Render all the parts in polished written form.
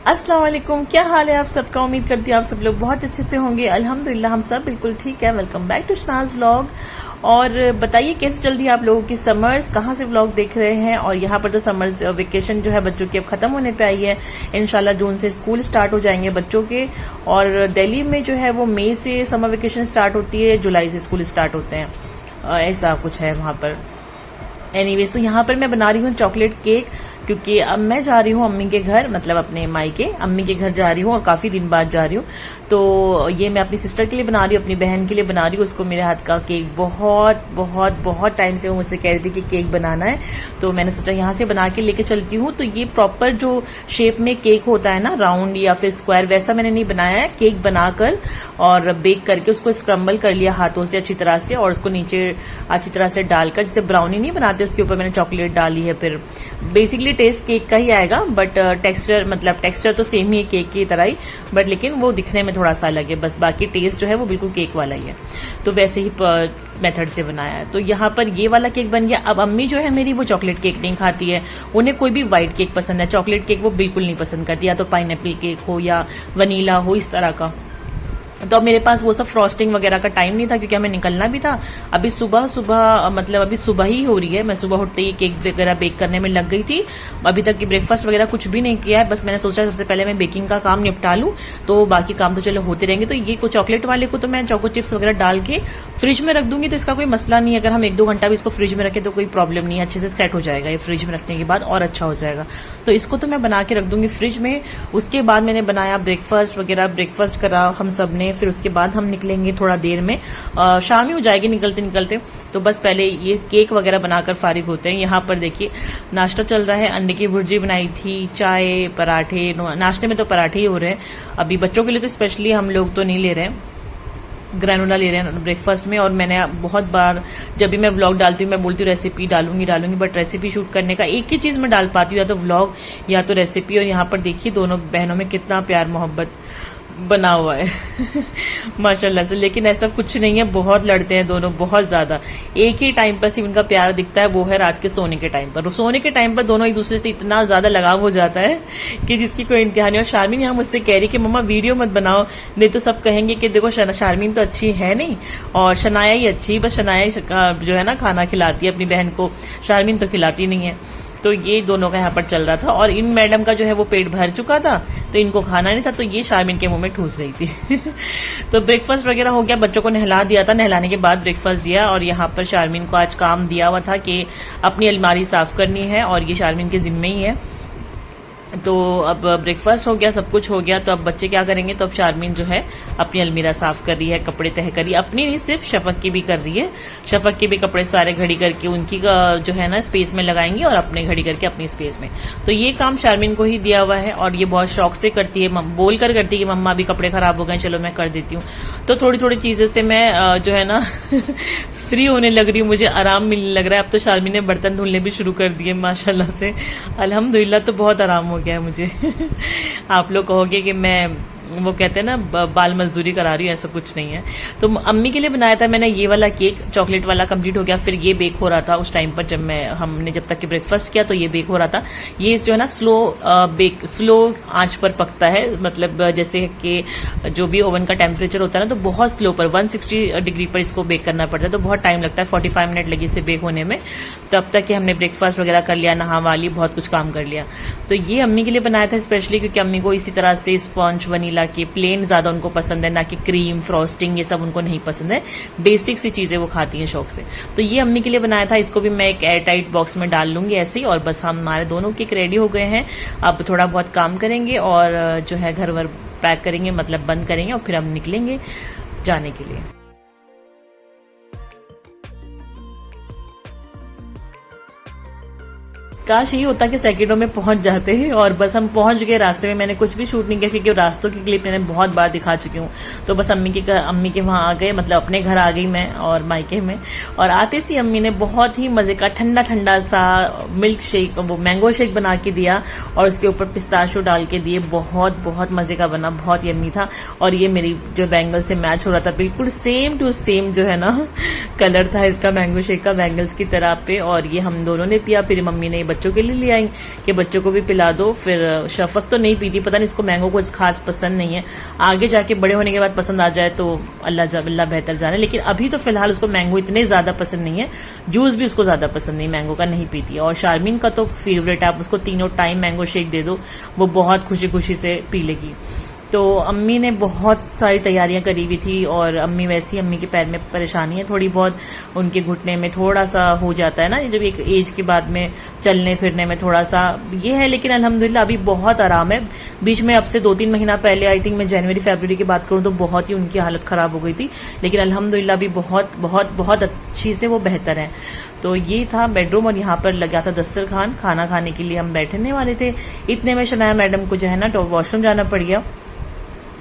अस्सलाम वालेकुम, क्या हाल है आप सबका। उम्मीद करती हूँ आप सब लोग बहुत अच्छे से होंगे। अल्हम्दुलिल्लाह हम सब बिल्कुल ठीक है। Welcome back to Shanaz vlog. और बताइए कैसे चल रही है आप लोगों की समर्स, कहाँ से व्लॉग देख रहे हैं। और यहाँ पर तो समर्स वेकेशन जो है बच्चों की अब खत्म होने पे आई है। इंशाल्लाह जून से स्कूल स्टार्ट हो जाएंगे बच्चों के। और दिल्ली में जो है वो मई से समर वेकेशन स्टार्ट होती है, जुलाई से स्कूल स्टार्ट होते हैं, ऐसा कुछ है वहां पर। एनीवेज तो यहाँ पर मैं बना रही हूँ चॉकलेट केक, क्योंकि अब मैं जा रही हूँ अम्मी के घर, मतलब अपने मायके अम्मी के घर जा रही हूँ और काफी दिन बाद जा रही हूँ। तो ये मैं अपनी सिस्टर के लिए बना रही हूँ, अपनी बहन के लिए बना रही हूँ। उसको मेरे हाथ का केक बहुत बहुत बहुत टाइम से वो मुझसे कह रही थी कि केक बनाना है, तो मैंने सोचा यहाँ से बना के लेके चलती हूँ। तो ये प्रॉपर जो शेप में केक होता है ना, राउंड या फिर स्क्वायर, वैसा मैंने नहीं बनाया है। केक बनाकर और बेक करके उसको स्क्रम्बल कर लिया हाथों से अच्छी तरह से, और उसको नीचे अच्छी तरह से डालकर, जैसे ब्राउनी नहीं बनाते उसके ऊपर मैंने चॉकलेट डाली है। फिर बेसिकली टेस्ट केक का ही आएगा, बट टेक्सचर तो सेम ही है केक की तरह ही, बट लेकिन वो दिखने में थोड़ा सा अलग है। बस बाकी टेस्ट जो है वो बिल्कुल केक वाला ही है। तो वैसे ही मेथड से बनाया है। तो यहाँ पर ये वाला केक बन गया। अब अम्मी जो है मेरी वो चॉकलेट केक नहीं खाती है, उन्हें कोई भी व्हाइट केक पसंद है, चॉकलेट केक वो बिल्कुल नहीं पसंद करती, या तो पाइनएप्पल केक हो या वनीला हो, इस तरह का। तो अब मेरे पास वो सब फ्रॉस्टिंग वगैरह का टाइम नहीं था, क्योंकि हमें निकलना भी था। अभी सुबह सुबह, मतलब अभी सुबह ही हो रही है, मैं सुबह उठते ही केक वगैरह बेक करने में लग गई थी। अभी तक की ब्रेकफास्ट वगैरह कुछ भी नहीं किया है। बस मैंने सोचा सबसे पहले मैं बेकिंग का काम निपटा लूं, तो बाकी काम तो चलो होते रहेंगे। तो ये चॉकलेट वाले को तो मैं चॉको चिप्स वगैरह डाल के फ्रिज में रख दूंगी, तो इसका कोई मसला नहीं है। अगर हम 1-2 घंटा भी इसको फ्रिज में रखें तो कोई प्रॉब्लम नहीं है, अच्छे से सेट हो जाएगा ये फ्रिज में रखने के बाद, और अच्छा हो जाएगा। तो इसको तो मैं बना के रख दूंगी फ्रिज में। उसके बाद मैंने बनाया ब्रेकफास्ट वगैरह, ब्रेकफास्ट करा हम सब ने। फिर उसके बाद हम निकलेंगे थोड़ा देर में, शाम ही हो जाएगी निकलते निकलते। तो बस पहले ये केक वगैरह बनाकर फारिग होते हैं। यहाँ पर देखिए नाश्ता चल रहा है, अंडे की भुर्जी बनाई थी, चाय, पराठे। नाश्ते में तो पराठे ही हो रहे हैं। अभी बच्चों के लिए तो स्पेशली हम लोग तो नहीं ले रहे हैं, ग्रेनोला ले रहे हैं ब्रेकफास्ट में। और मैंने बहुत बार जब भी मैं व्लॉग डालती हूँ मैं बोलती हूँ रेसिपी डालूंगी, बट रेसिपी शूट करने का एक ही चीज मैं डाल पाती हूँ, या तो व्लॉग या तो रेसिपी। और यहाँ पर देखिए दोनों बहनों में कितना प्यार मोहब्बत बना हुआ है माशाल्लाह से। लेकिन ऐसा कुछ नहीं है, बहुत लड़ते हैं दोनों, बहुत ज्यादा। एक ही टाइम पर सिर्फ इनका प्यार दिखता है, वो है रात के सोने के टाइम पर। सोने के टाइम पर दोनों एक दूसरे से इतना ज्यादा लगाव हो जाता है कि जिसकी कोई इंतहा नहीं। और शारमीन यहाँ मुझसे कह रही कि मम्मा वीडियो मत बनाओ, नहीं तो सब कहेंगे कि देखो शारमीन तो अच्छी है नहीं और शनाया ही अच्छी, बस शनाया जो है ना खाना खिलाती है अपनी बहन को, शारमीन तो खिलाती नहीं है। तो ये दोनों का यहाँ पर चल रहा था। और इन मैडम का जो है वो पेट भर चुका था, तो इनको खाना नहीं था, तो ये शारमीन के मुंह में ठूस रही थी तो ब्रेकफास्ट वगैरह हो गया, बच्चों को नहला दिया था, नहलाने के बाद ब्रेकफास्ट दिया। और यहाँ पर शारमीन को आज काम दिया हुआ था कि अपनी अलमारी साफ करनी है, और ये शारमीन के जिम्मे ही है। तो अब ब्रेकफास्ट हो गया, सब कुछ हो गया, तो अब बच्चे क्या करेंगे। तो अब शारमीन जो है अपनी अलमीरा साफ कर रही है, कपड़े तह कर रही है, अपनी नहीं सिर्फ शफक की भी कर रही है। शफक के भी कपड़े सारे घड़ी करके उनकी जो है ना स्पेस में लगाएंगी, और अपने घड़ी करके अपनी स्पेस में। तो ये काम शारमीन को ही दिया हुआ है, और ये बहुत शौक से करती है, बोल कर करती है कि मम्मा अभी कपड़े खराब हो गए, चलो मैं कर देती हूँ। तो थोड़ी थोड़ी चीजें से मैं जो है ना फ्री होने लग रही हूँ, मुझे आराम मिलने लग रहा है। अब तो शारमीन ने बर्तन धुलने भी शुरू कर दिए माशाल्लाह से, अल्हम्दुलिल्लाह। तो बहुत आराम हो गया है मुझे आप लोग कहोगे कि मैं वो कहते हैं ना बाल मजदूरी करा रही हूँ, ऐसा कुछ नहीं है। तो अम्मी के लिए बनाया था मैंने ये वाला केक, चॉकलेट वाला कंप्लीट हो गया। फिर ये बेक हो रहा था उस टाइम पर, हमने जब तक कि ब्रेकफास्ट किया तो ये बेक हो रहा था। ये जो है ना स्लो आंच पर पकता है, मतलब जैसे कि जो भी ओवन का टेम्परेचर होता है ना, तो बहुत स्लो पर 160 डिग्री पर इसको बेक करना पड़ता है। तो बहुत टाइम लगता है, 45 मिनट लगी इसे बेक होने में। तब तक कि हमने ब्रेकफास्ट वगैरह कर लिया, नहा वाली, बहुत कुछ काम कर लिया। तो ये अम्मी के लिए बनाया था स्पेशली, क्योंकि अम्मी को इसी तरह से स्पॉन्ज वनीला की प्लेन ज्यादा उनको पसंद है, ना कि क्रीम फ्रॉस्टिंग, ये सब उनको नहीं पसंद है। बेसिक सी चीजें वो खाती हैं शौक से। तो ये अम्मी के लिए बनाया था। इसको भी मैं एक एयर टाइट बॉक्स में डाल लूंगी ऐसे ही। और बस हमारे दोनों केक रेडी हो गए हैं। अब थोड़ा बहुत काम करेंगे और जो है घर वर पैक करेंगे, मतलब बंद करेंगे, और फिर हम निकलेंगे जाने के लिए। काश यही होता कि सेकंडों में पहुंच जाते हैं। और बस हम पहुंच गए। रास्ते में मैंने कुछ भी शूट नहीं किया, क्योंकि रास्तों की क्लिप मैंने बहुत बार दिखा चुकी हूँ। तो बस अम्मी के वहां आ गए, मतलब अपने घर आ गई मैं और मायके में। और आते सी अम्मी ने बहुत ही मजे का ठंडा ठंडा सा मिल्क शेक, वो मैंगो शेक बना के दिया, और उसके ऊपर पिस्ताशो डाल के दिए। बहुत बहुत मजे का बना, बहुत यम्मी था। और ये मेरी जो बैंगल से मैच हो रहा था, बिल्कुल सेम टू सेम जो है ना कलर था इसका मैंगो शेक का, बैंगल्स की तरह पे। और ये हम दोनों ने पिया, फिर मम्मी ने बच्चों के लिए ले आई कि बच्चों को भी पिला दो। फिर शफक तो नहीं पीती, पता नहीं इसको मैंगो कुछ खास पसंद नहीं है, आगे जाके बड़े होने के बाद पसंद आ जाए तो अल्लाह बेहतर जाने। लेकिन अभी तो फिलहाल उसको मैंगो इतने ज्यादा पसंद नहीं है, जूस भी उसको ज्यादा पसंद नहीं, मैंगो का नहीं पीती है। और शारमीन का तो फेवरेट है, आप उसको तीनों टाइम मैंगो शेक दे दो, वो बहुत खुशी खुशी से पी लेगी। तो अम्मी ने बहुत सारी तैयारियां करी हुई थी, और अम्मी वैसी, अम्मी के पैर में परेशानी है थोड़ी बहुत, उनके घुटने में थोड़ा सा हो जाता है ना जब एक एज के बाद में चलने फिरने में थोड़ा सा ये है। लेकिन अल्हम्दुलिल्लाह अभी बहुत आराम है। बीच में अब से 2-3 महीना पहले, आई थिंक मैं जनवरी फरवरी की बात करूं तो बहुत ही उनकी हालत खराब हो गई थी, लेकिन अल्हम्दुलिल्लाह अभी बहुत बहुत बहुत अच्छी से वो बेहतर है। तो ये था बेडरूम, और यहाँ पर लगा था दस्तरखान, खाना खाने के लिए हम बैठने वाले थे। इतने में शनाया मैडम को जो है ना वॉशरूम जाना पड़ गया,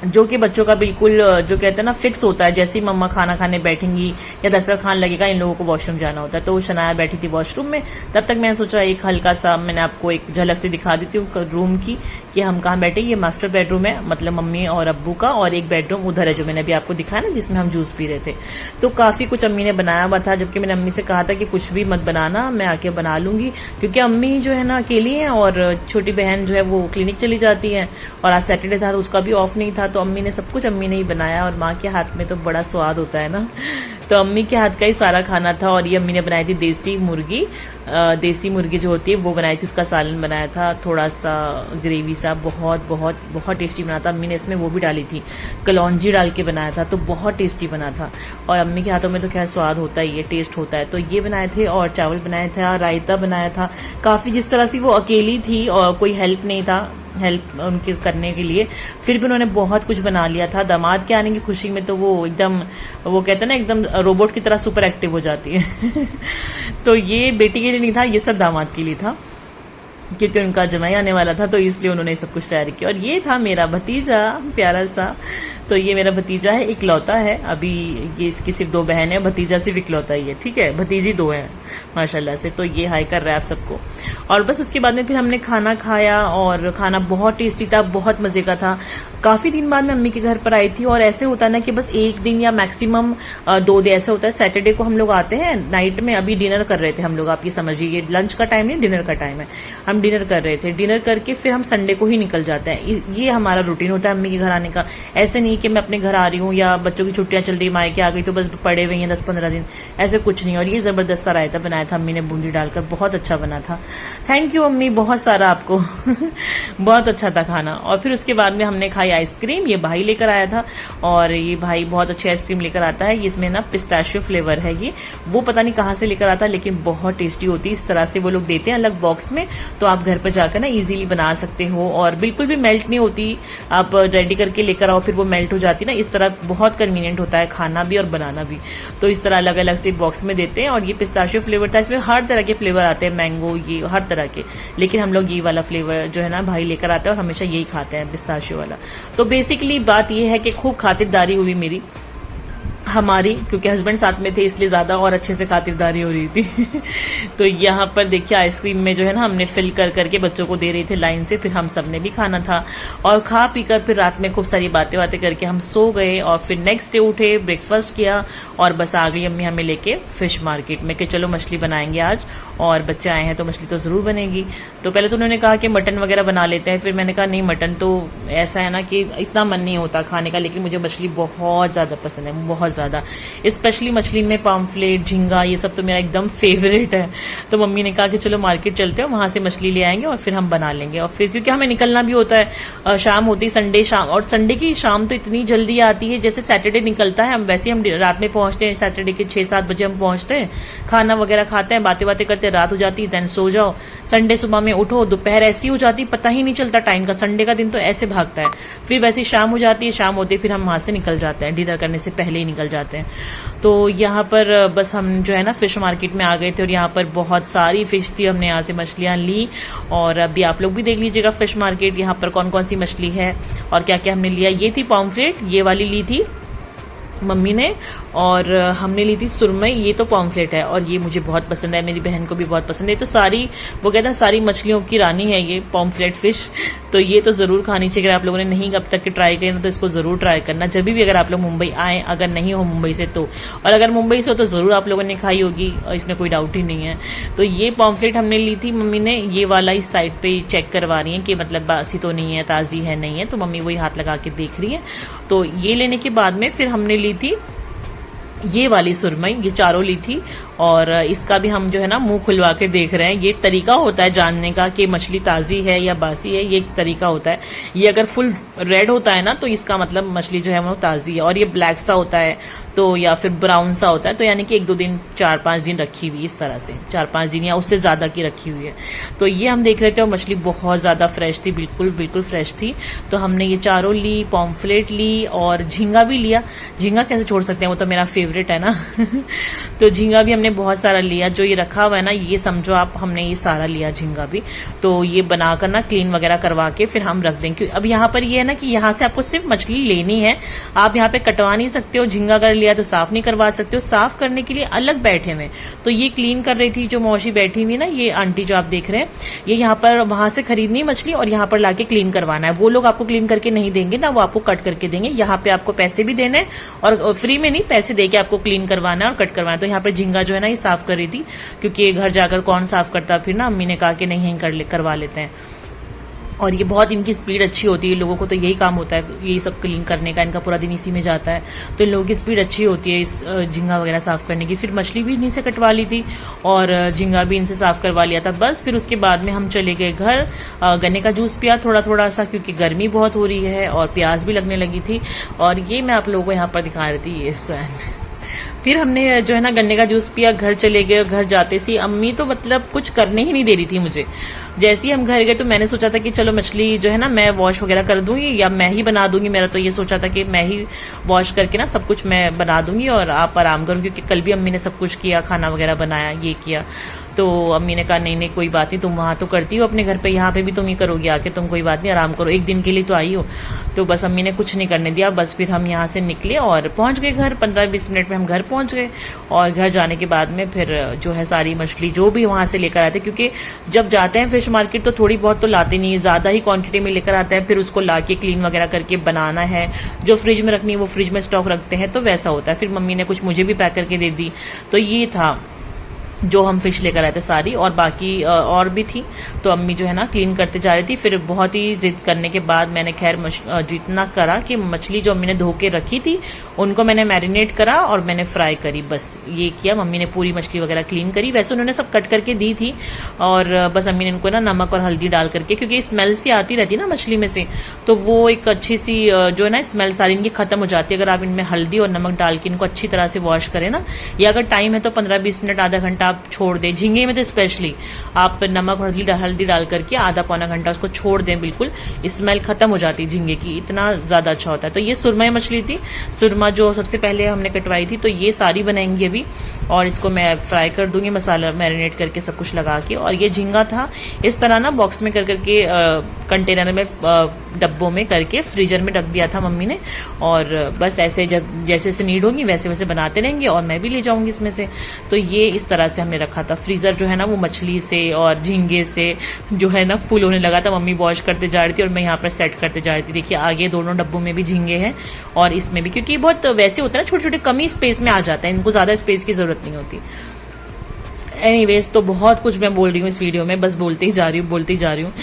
जो कि बच्चों का बिल्कुल जो कहते हैं ना फिक्स होता है, जैसे ही मम्मा खाना खाने बैठेंगी या दस्तरखान लगेगा इन लोगों को वॉशरूम जाना होता है। तो शनाया बैठी थी वॉशरूम में, तब तक मैंने सोचा एक हल्का सा मैंने आपको एक झलक से दिखा देती हूँ रूम की कि हम कहाँ बैठे। ये मास्टर बेडरूम है, मतलब मम्मी और अब्बू का, और एक बेडरूम उधर है जो मैंने अभी आपको दिखाया ना जिसमें हम जूस पी रहे थे। तो काफी कुछ अम्मी ने बनाया हुआ था, जबकि मैंने अम्मी से कहा था कि कुछ भी मत बनाना, मैं आके बना लूंगी, क्योंकि अम्मी जो है ना अकेली है और छोटी बहन जो है वो क्लिनिक चली जाती है, और आज सैटरडे था तो उसका भी ऑफ नहीं था। तो अम्मी ने सब कुछ अम्मी ने ही बनाया, और माँ के हाथ में तो बड़ा स्वाद होता है ना, तो अम्मी के हाथ का ही सारा खाना था। और ये अम्मी ने बनाई थी देसी मुर्गी जो होती है वो बनाई थी, उसका सालन बनाया था, थोड़ा सा ग्रेवी सा, बहुत बहुत बहुत टेस्टी बना था। अम्मी ने इसमें वो भी डाली थी, कलौंजी डाल के बनाया था, तो बहुत टेस्टी बना था। और अम्मी के हाथों में तो खैर स्वाद होता ही है, टेस्ट होता है। तो ये बनाए थे, और चावल बनाया था, रायता बनाया था। काफी जिस तरह से वो अकेली थी और कोई हेल्प नहीं था हेल्प उनके करने के लिए, फिर भी उन्होंने बहुत कुछ बना लिया था। दामाद के आने की खुशी में तो वो एकदम, वो कहते हैं ना एकदम रोबोट की तरह सुपर एक्टिव हो जाती है। तो ये बेटी के लिए नहीं था, ये सब दामाद के लिए था, क्योंकि उनका जमाई आने वाला था, तो इसलिए उन्होंने सब कुछ तैयार किया। और ये था मेरा भतीजा प्यारा सा, तो ये मेरा भतीजा है, इकलौता है अभी, ये इसकी सिर्फ 2 बहन है, भतीजा सिर्फ इकलौता ही है, ठीक है, भतीजी 2 है माशाल्लाह से। तो ये हाई कर रहा है आप सबको। और बस उसके बाद में फिर हमने खाना खाया, और खाना बहुत टेस्टी था, बहुत मजे का था। काफी दिन बाद मैं अम्मी के घर पर आई थी, और ऐसे होता है ना कि बस एक दिन या मैक्सिमम 2 दिन ऐसा होता है। सैटरडे को हम लोग आते हैं नाइट में, अभी डिनर कर रहे थे हम लोग, आप ये समझिए ये लंच का टाइम नहीं, डिनर का टाइम है, हम डिनर कर रहे थे। डिनर करके फिर हम संडे को ही निकल जाते हैं, ये हमारा रूटीन होता है अम्मी के घर आने का। ऐसे नहीं कि मैं अपने घर आ रही हूँ या बच्चों की छुट्टियां चल रही, मायके आ गई तो बस पड़े हुए हैं 10-15 दिन, ऐसे कुछ नहीं। और ये जबरदस्त सा रायता बनाया था अम्मी ने बूंदी डालकर, बहुत अच्छा बना था। थैंक यू अम्मी, बहुत सारा आपको। बहुत अच्छा था खाना। और फिर उसके बाद में हमने खाई आइसक्रीम, ये भाई लेकर आया था, और ये भाई बहुत अच्छी आइसक्रीम लेकर आता है, इसमें ना पिस्ताशियो फ्लेवर है, ये वो पता नहीं कहाँ से लेकर आता है, लेकिन बहुत टेस्टी होती है। इस तरह से वो लोग देते हैं अलग बॉक्स में, तो आप घर पर जाकर ना इजीली बना सकते हो, और बिल्कुल भी मेल्ट नहीं होती, आप रेडी करके लेकर आओ फिर वो मेल्ट हो जाती ना, इस तरह बहुत कन्वीनियंट होता है खाना भी और बनाना भी। तो इस तरह अलग अलग से बॉक्स में देते हैं, और ये पिस्ताशियो फ्लेवर था, इसमें हर तरह के फ्लेवर आते हैं, मैंगो ये हर तरह के, लेकिन हम लोग ये वाला फ्लेवर जो है ना भाई लेकर आते हैं, और हमेशा यही खाते हैं पिस्ताशियो वाला। तो बेसिकली बात ये है कि खूब खातिरदारी हुई मेरी हमारी, क्योंकि हस्बैंड साथ में थे इसलिए ज्यादा और अच्छे से खातिरदारी हो रही थी। तो यहाँ पर देखिए आइसक्रीम में जो है ना हमने फिल कर करके बच्चों को दे रही थे लाइन से, फिर हम सबने भी खाना था, और खा पीकर फिर रात में खूब सारी बातें करके हम सो गए। और फिर नेक्स्ट डे उठे, ब्रेकफास्ट किया, और बस आ गई अम्मी हमें लेके फिश मार्केट में कि चलो मछली बनाएंगे आज, और बच्चे आए हैं तो मछली तो जरूर बनेगी। तो पहले तो उन्होंने कहा कि मटन वगैरह बना लेते हैं, फिर मैंने कहा नहीं, मटन तो ऐसा है ना कि इतना मन नहीं होता खाने का, लेकिन मुझे मछली बहुत ज्यादा पसंद है, बहुत ज्यादा। स्पेशली मछली में पाम्फलेट, झींगा, ये सब तो मेरा एकदम फेवरेट है। तो मम्मी ने कहा कि चलो मार्केट चलते हैं, वहां से मछली ले आएंगे और फिर हम बना लेंगे। और फिर क्योंकि हमें निकलना भी होता है, शाम होती संडे शाम, और संडे की शाम तो इतनी जल्दी आती है जैसे सैटरडे निकलता है। हम वैसे हम रात में पहुंचते हैं, सैटरडे के 6-7 बजे हम पहुंचते हैं, खाना वगैरह खाते हैं, बातें करते हैं, रात हो जाती है, देन सो जाओ। संडे सुबह में उठो, दोपहर ऐसी हो जाती, पता ही नहीं चलता टाइम का। संडे का दिन तो ऐसे भागता है। फिर वैसे शाम हो जाती है, शाम होते फिर हम वहां से निकल जाते हैं, डिनर करने से पहले ही निकल जाते हैं। तो यहाँ पर बस हम जो है ना फिश मार्केट में आ गए थे, और यहाँ पर बहुत सारी फिश थी, हमने यहाँ से मछलियां ली। और अभी आप लोग भी देख लीजिएगा फिश मार्केट, यहाँ पर कौन कौन सी मछली है और क्या क्या हमने लिया। ये थी पॉम्फ्रेट, ये वाली ली थी, मम्मी ने। और हमने ली थी सुरमई, ये तो पॉम्फ्रेट है और ये मुझे बहुत पसंद है, मेरी बहन को भी बहुत पसंद है। तो सारी वो कहते हैं सारी मछलियों की रानी है ये पॉम्फ्रेट फिश, तो ये तो जरूर खानी चाहिए। अगर आप लोगों ने नहीं अब तक ट्राई करी तो इसको जरूर ट्राई करना जब भी अगर आप लोग मुंबई आए, अगर नहीं हो मुंबई से तो, और अगर मुंबई से हो तो जरूर आप लोगों ने खाई होगी, इसमें कोई डाउट ही नहीं है। तो ये पॉम्फ्रेट हमने ली थी, मम्मी ने ये वाला इस साइड पे चेक करवा रही है कि मतलब बासी तो नहीं है, ताजी है नहीं है, तो मम्मी वही हाथ लगा के देख रही है। तो ये लेने के बाद में फिर हमने ली थी ये वाली सुरमई, ये चारों ली थी। और इसका भी हम जो है ना मुंह खुलवा के देख रहे हैं। ये तरीका होता है जानने का कि मछली ताजी है या बासी है, ये एक तरीका होता है। ये अगर फुल रेड होता है ना तो इसका मतलब मछली जो है वो ताजी है, और ये ब्लैक सा होता है तो या फिर ब्राउन सा होता है तो यानी कि 1-2 दिन 4-5 दिन रखी हुई, इस तरह से 4-5 दिन या उससे ज्यादा की रखी हुई है। तो ये हम देख रहे थे और मछली बहुत ज्यादा फ्रेश थी, बिल्कुल बिल्कुल फ्रेश थी। तो हमने ये चारों ली, पॉम्फ्रेट ली और झींगा भी लिया। झींगा कैसे छोड़ सकते हैं, वो तो मेरा फेवरेट है ना तो झींगा भी हमने बहुत सारा लिया। जो ये रखा हुआ है ना, ये समझो आप हमने ये सारा लिया झींगा भी। तो ये बनाकर ना क्लीन वगैरह करवा के फिर हम रख देंगे। अब यहाँ पर ये है ना कि यहाँ से आपको सिर्फ मछली लेनी है, आप यहाँ पे कटवा नहीं सकते हो। झींगा अगर लिया तो साफ नहीं करवा सकते हो, साफ करने के लिए अलग बैठे हुए। तो ये क्लीन कर रही थी जो मौसी बैठी हुई ना, ये आंटी जो आप देख रहे हैं, ये यहाँ पर वहां से खरीदनी मछली और यहाँ पर लाके क्लीन करवाना है। वो लोग आपको क्लीन करके नहीं देंगे ना, वो आपको कट करके देंगे। यहाँ पे आपको पैसे भी देने और फ्री में नहीं, पैसे देके आपको क्लीन करवाना है और कट करवाना है। तो यहाँ पर झींगा जो है ना ये साफ कर रही थी, क्योंकि घर जाकर कौन साफ करता। फिर ना अम्मी ने कहा कि नहीं करवा लेते हैं। और ये बहुत इनकी स्पीड अच्छी होती है, लोगों को तो यही काम होता है, यही सब क्लीन करने का, इनका पूरा दिन इसी में जाता है। तो इन लोगों की स्पीड अच्छी होती है इस झींगा वगैरह साफ करने की। फिर मछली भी इन्हीं से कटवा ली थी और झींगा भी इनसे साफ करवा लिया था बस। फिर उसके बाद में हम चले गए घर, गन्ने का जूस पिया थोड़ा थोड़ा सा, क्योंकि गर्मी बहुत हो रही है और प्यास भी लगने लगी थी। और ये मैं आप लोगों को यहाँ पर दिखा रही थी ये फिर हमने जो है ना गन्ने का जूस पिया, घर चले गए। घर जाते सी अम्मी तो मतलब कुछ करने ही नहीं दे रही थी मुझे। जैसे ही हम घर गए तो मैंने सोचा था कि चलो मछली जो है ना मैं वॉश वगैरह कर दूंगी या मैं ही बना दूंगी। मेरा तो ये सोचा था कि मैं ही वॉश करके ना सब कुछ मैं बना दूंगी और आप आराम करूंगी, क्योंकि कल भी अम्मी ने सब कुछ किया, खाना वगैरह बनाया, ये किया। तो अम्मी ने कहा नहीं कोई बात नहीं, तुम वहां तो करती हो अपने घर पे, यहाँ पे भी तुम ही करोगी आके, तुम कोई बात नहीं आराम करो, एक दिन के लिए तो आई हो। तो बस अम्मी ने कुछ नहीं करने दिया। बस फिर हम यहाँ से निकले और पहुंच गए घर। 15-20 मिनट में हम घर पहुंच गए। और घर जाने के बाद में फिर जो है सारी मछली जो भी वहां से लेकर आते, क्योंकि जब जाते हैं फिश मार्केट तो थोड़ी बहुत तो लाते नहीं है, ज्यादा ही क्वांटिटी में लेकर आते हैं। फिर उसको लाके क्लीन वगैरह करके बनाना है, जो फ्रिज में रखनी है वो फ्रिज में स्टॉक रखते हैं, तो वैसा होता है। फिर मम्मी ने कुछ मुझे भी पैक करके दे दी। तो ये था जो हम फिश लेकर आए थे सारी, और बाकी और भी थी। तो अम्मी जो है ना क्लीन करते जा रही थी। फिर बहुत ही जिद करने के बाद मैंने खैर जितना करा कि मछली जो अम्मी ने धो के रखी थी उनको मैंने मैरिनेट करा और मैंने फ्राई करी, बस ये किया। मम्मी ने पूरी मछली वगैरह क्लीन करी, वैसे उन्होंने सब कट करके दी थी। और बस अम्मी ने इनको ना नमक और हल्दी डाल करके, क्योंकि स्मेल सी आती रहती है ना मछली में से, तो वो एक अच्छी सी जो है ना स्मेल सारी इनकी खत्म हो जाती है अगर आप इनमें हल्दी और नमक डाल के इनको अच्छी तरह से वॉश करें ना। या अगर टाइम है तो 15-20 मिनट आधा घंटा आप छोड़ दें। झींगे में तो स्पेशली आप नमक और हल्दी डाल करके आधा-पौना घंटा उसको छोड़ दें, बिल्कुल स्मेल खत्म हो जाती है झींगे की, इतना ज्यादा अच्छा होता है। तो ये सुरमई मछली थी, सुरमा जो सबसे पहले हमने कटवाई थी। तो ये सारी बनाएंगे अभी और इसको मैं फ्राई कर दूंगी मसाला मैरिनेट करके सब कुछ लगा के। और ये झींगा था इस तरह ना बॉक्स में कर करके कंटेनर में डब्बों में करके फ्रीजर में रख दिया था मम्मी ने। और बस ऐसे जब जैसे जैसे नीड होगी वैसे वैसे बनाते रहेंगे और मैं भी ले जाऊंगी इसमें से। तो ये इस तरह से हमने रखा था। फ्रीजर जो है ना वो मछली से और झींगे से जो है ना फुल होने लगा था। मम्मी वॉश करते जा रही थी और मैं यहाँ पर सेट करते जा रही थी। देखिए आगे दोनों डब्बों में भी झींगे हैं और इसमें भी, क्योंकि बहुत वैसे होता है ना छोटे छोटे कम ही स्पेस में आ जाता है, इनको ज्यादा स्पेस की जरूरत नहीं होती। एनीवेज तो बहुत कुछ मैं बोल रही हूँ इस वीडियो में, बस बोलती ही जा रही हूँ।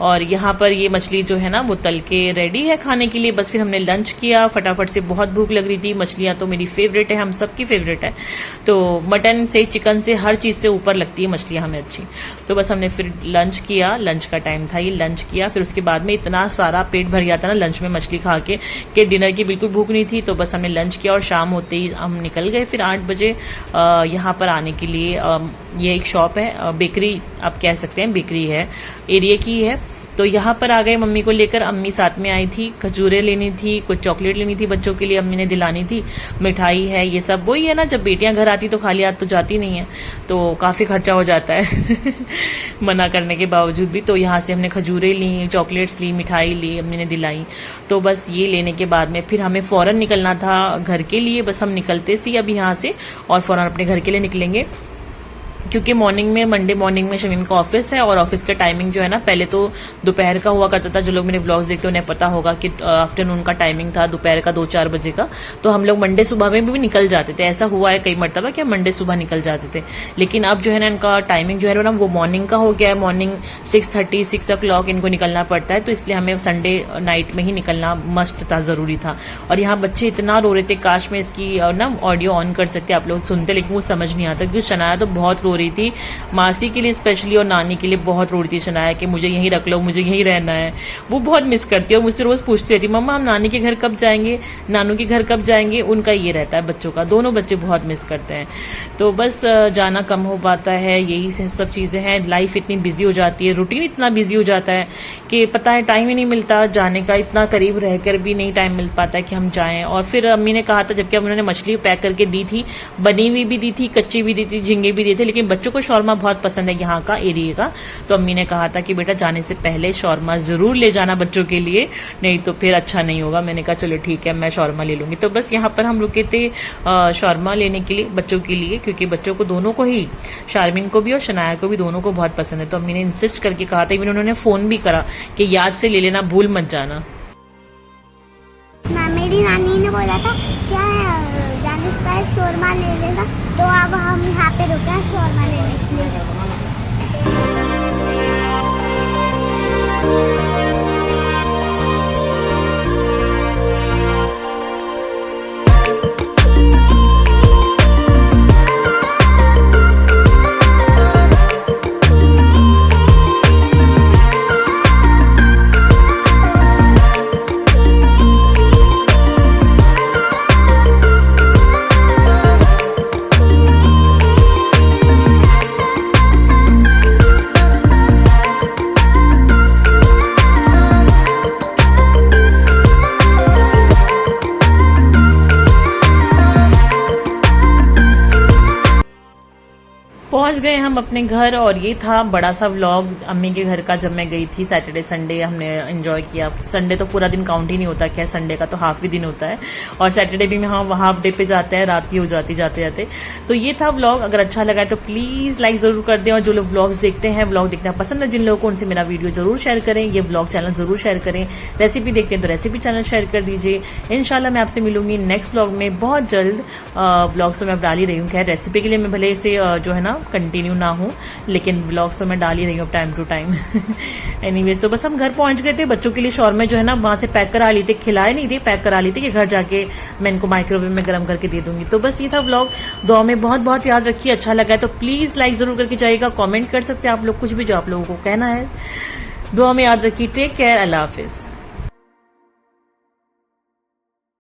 और यहाँ पर ये मछली जो है ना वो तल के रेडी है खाने के लिए। बस फिर हमने लंच किया फटाफट से, बहुत भूख लग रही थी। मछलियां तो मेरी फेवरेट है, हम सबकी फेवरेट है। तो मटन से चिकन से हर चीज से ऊपर लगती है मछलियां हमें अच्छी। तो बस हमने फिर लंच किया, लंच का टाइम था ये, लंच किया। फिर उसके बाद में इतना सारा पेट भर गया था ना लंच में मछली खा के कि डिनर की बिल्कुल भूख नहीं थी। तो बस हमने लंच किया और शाम होते ही हम निकल गए फिर 8 बजे यहाँ पर आने के लिए। ये एक शॉप है, बेकरी आप कह सकते हैं, बेकरी है, एरिया की है। तो यहाँ पर आ गए मम्मी को लेकर। अम्मी साथ में आई थी, खजूरें लेनी थी, कुछ चॉकलेट लेनी थी बच्चों के लिए, अम्मी ने दिलानी थी, मिठाई है, ये सब वही है ना, जब बेटियां घर आती तो खाली हाथ तो जाती नहीं है, तो काफी खर्चा हो जाता है मना करने के बावजूद भी। तो यहाँ से हमने खजूरें ली, चॉकलेट्स ली, मिठाई ली, अम्मी ने दिलाई। तो बस ये लेने के बाद में फिर हमें फौरन निकलना था घर के लिए। बस हम निकलते सी अब यहाँ से और फौरन अपने घर के लिए निकलेंगे, क्योंकि मॉर्निंग में, मंडे मॉर्निंग में शमीम का ऑफिस है और ऑफिस का टाइमिंग जो है ना, पहले तो दोपहर का हुआ करता था। जो लोग मेरे व्लॉग्स देखते हैं उन्हें पता होगा कि आफ्टरनून का टाइमिंग था दोपहर का 2-4 बजे का। तो हम लोग मंडे सुबह में भी निकल जाते थे। ऐसा हुआ है कई मरतबा कि हम मंडे सुबह निकल जाते थे, लेकिन अब जो है ना इनका टाइमिंग जो है ना वो मॉर्निंग का हो गया है। मॉर्निंग 6:30, 6 o'clock इनको निकलना पड़ता है, तो इसलिए हमें संडे नाइट में ही निकलना मस्ट था, जरूरी था। और यहाँ बच्चे इतना रो रहे थे, काश में इसकी ना ऑडियो ऑन कर सकते, आप लोग सुनते, लेकिन वो समझ नहीं आता, क्योंकि शनाया तो बहुत रो रही थी, मासी के लिए स्पेशली और नानी के लिए बहुत रो रही थी शनाया कि मुझे यहीं रख लो, मुझे यहीं रहना है। वो बहुत मिस करती है और मुझसे रोज पूछती रहती, मम्मा हम नानी के घर कब जाएंगे, नानू के घर कब जाएंगे। उनका ये रहता है बच्चों का, दोनों बच्चे बहुत मिस करते हैं। तो बस जाना कम हो पाता है, यही सब चीजें हैं। लाइफ इतनी बिजी हो जाती है, रूटीन इतना बिजी हो जाता है कि पता है टाइम ही नहीं मिलता जाने का, इतना करीब रहकर भी नहीं टाइम मिल पाता है कि हम जाएं। और फिर अम्मी ने कहा था, जबकि अब उन्होंने मछली पैक करके दी थी, बनी हुई भी दी थी, कच्ची भी दी थी, झींगे भी दिए थे, लेकिन बच्चों को शौरमा बहुत पसंद है यहाँ का, एरिया का। तो अम्मी ने कहा था कि बेटा जाने से पहले शौरमा जरूर ले जाना बच्चों के लिए, नहीं तो फिर अच्छा नहीं होगा। मैंने कहा चलो ठीक है, मैं शौरमा ले लूंगी। तो बस यहाँ पर हम रुके थे शौरमा लेने के लिए बच्चों के लिए, क्योंकि बच्चों को दोनों को ही, शारमीन को भी और शनाया को भी, दोनों को बहुत पसंद है। तो अम्मी ने इंसिस्ट करके कहा था, इवन उन्होंने फोन भी करा कि याद से ले लेना, भूल मत जाना। मेरी नानी ने बोला था क्या जाने से पहले शौरमा ले लेना, तो अब हम यहाँ पे रुके हैं शौरमा लेने के लिए। पहुंच गए हम अपने घर और ये था बड़ा सा व्लॉग अम्मी के घर का, जब मैं गई थी सैटरडे संडे हमने एंजॉय किया। संडे तो पूरा दिन काउंट ही नहीं होता, क्या संडे का तो हाफ ही दिन होता है, और सैटरडे भी हम हाफ डे पे जाते हैं, रात की हो जाती जाते जाते। तो ये था व्लॉग, अगर अच्छा लगा है तो प्लीज लाइक जरूर कर दें, और जो लोग व्लॉग्स देखते हैं, व्लॉग देखना पसंद है जिन लोगों को, उनसे मेरा वीडियो जरूर शेयर करें, ये व्लॉग चैनल जरूर शेयर करें। रेसिपी देखते हैं तो रेसिपी चैनल शेयर कर दीजिए। इंशाल्लाह मैं आपसे मिलूंगी नेक्स्ट व्लॉग में बहुत जल्द। व्लॉग्स तो मैं अब डाल ही रही हूँ, खैर रेसिपी के लिए मैं भले से जो है ना कंटिन्यू ना हूँ, लेकिन व्लॉग्स तो मैं डाल ही रही हूँ टाइम टू टाइम। एनीवेज, तो बस हम घर पहुंच गए थे। बच्चों के लिए शौरमा जो है ना वहां से पैक करा ली थी, खिलाए नहीं थे, पैक करा ली थी कि घर जाके मैं इनको माइक्रोवेव में गर्म करके दे दूंगी। तो बस ये था व्लॉग। दुआ में बहुत बहुत याद रखिए, अच्छा लगा है तो प्लीज लाइक जरूर करके जाइएगा, कमेंट कर सकते हैं आप लोग कुछ भी जो आप लोगों को कहना है। दुआ में याद रखिए। टेक केयर, अल्लाह हाफिज।